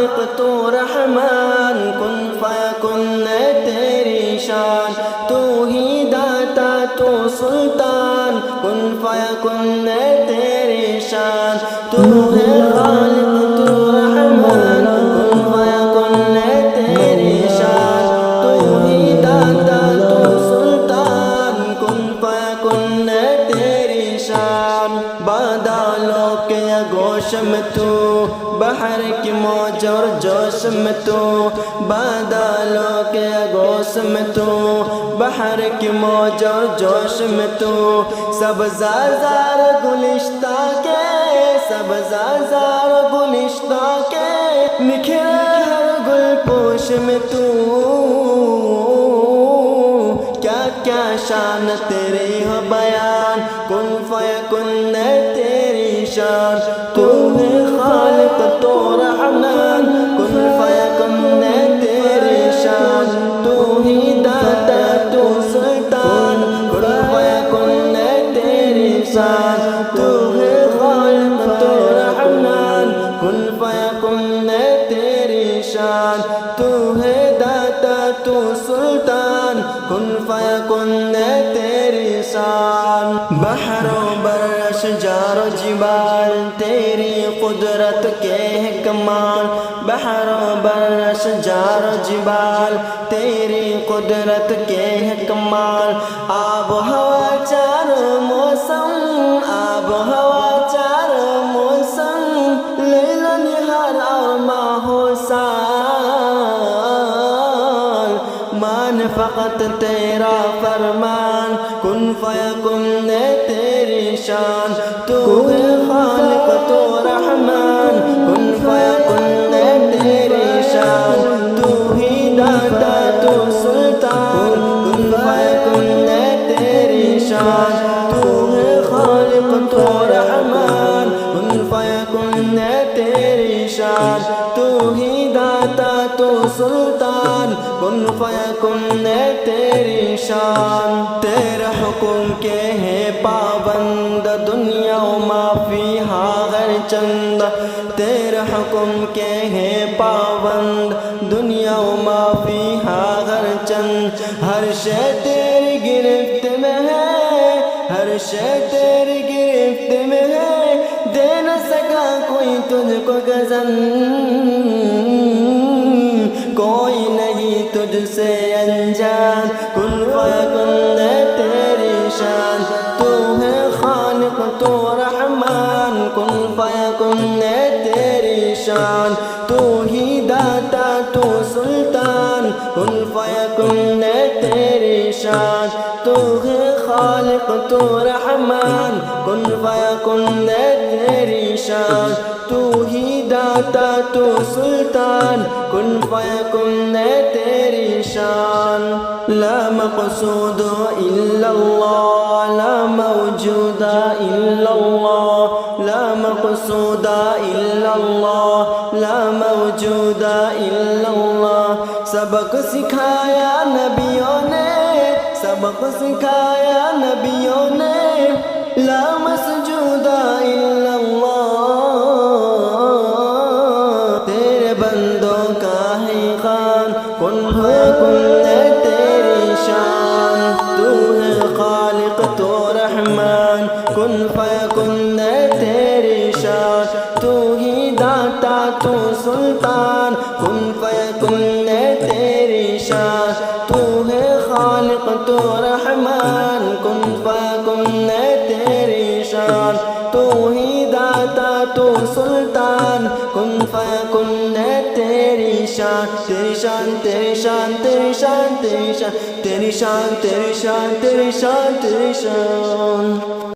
خالق تو رحمان، کن فیکن ہے تیری شان، تو ہی داتا تو سلطان، کن فیکن ہے تیری شان، تو ہے خالق تو رحمان، کن فیکن ہے تیری شان، تو ہی داتا تو سلطان، کن فیکن ہے تیری شان۔ بادالوں کے آغوش میں تو، بحر کی موج اور جوش میں تو، بادالوں کے آغوش میں تو، بحر کی موج اور جوش میں تو، سبزار گلشتہ کے، سبزار گلشتہ کے، نکھرے ہر گل پوش میں تو، کیا کیا شان تیری ہو بیان، کن فیکن ہے تیری شان، تو ہے خالق تو رحمان، کن فیکن ہے تیری شان، تو ہی داتا تو سلطان، کن فیکن ہے تیری شان، تو ہے خالق تو رحمان، کن فیکن ہے تیری شان، تو ہے داتا تو سلطان، کن فیکن ہے تیری شان۔ بحر و بر اشجار و جبال تیری قدرت کے ہے کمال، بحر و بر اشجار و جبال تیری قدرت کے ہے کمال، آب و ہوا چاروں موسم، آب و ہوا چاروں موسم، لیل و نہار اور ماہ و سال، مان فقط تیرا فرمان، کن فیکن ہے تیری شان، تو ہے خالق تو رحمان، کن فیکن ہے تیری شان، تو ہی داتا تو سلطان، کن فیکن ہے تیری شان، تو ہے خالق تو رحمان، کن فیکن ہے تیری شان، تو ہی داتا تو سلطان، کن فیکن ہے تیری شان۔ تیرے حکم کے ہیں پابند دنیا و ما فیہا غیر چند، تیرے حکم کے ہیں پابند دنیا و ما فیہا غیر چند، ہر شے تیری گرفت میں ہے، ہر شے تیری گرفت میں ہے، دے نہ سکا کوئی تجھ کو گزن، کوئی نہیں تجھ سے انجان، کن فیکن ہے تیری شان، تو ہے خالق تو رحمان، کن فیکن ہے تیری شان، تو ہی داتا تو سلطان، کن فیکن ہے تیری شان، تو ہے خالق تو رحمان، کن فیکن ہے تیری شان، تو ہی داتا تو سلطان، کن فیکن ہے تیری شان۔ لا مقصود الا اللہ، لا موجود الا اللہ، لا مقصود الا اللہ، لا موجود الا اللہ، سبق سکھایا نبیوں نے، سبق سکھایا نبیوں نے، لا مسجود الا اللہ، تیرے بندوں کا ہے خوان، کن فیکن ہے تیری شان، تو ہے خالق تو رحمان، کن فیکن ہے تیری شان، تو ہی داتا تو سلطان، کن فیکن ہے تیری شان، تو ہے خالق تو رحمان، کن فیکن ہے تیری شان، تو ہی داتا تو سلطان، کن فیکن ہے تیری شان، تیری شان تیری شان تیری شان تیری شان تیری شان تیری شان تیری شان تیری شان۔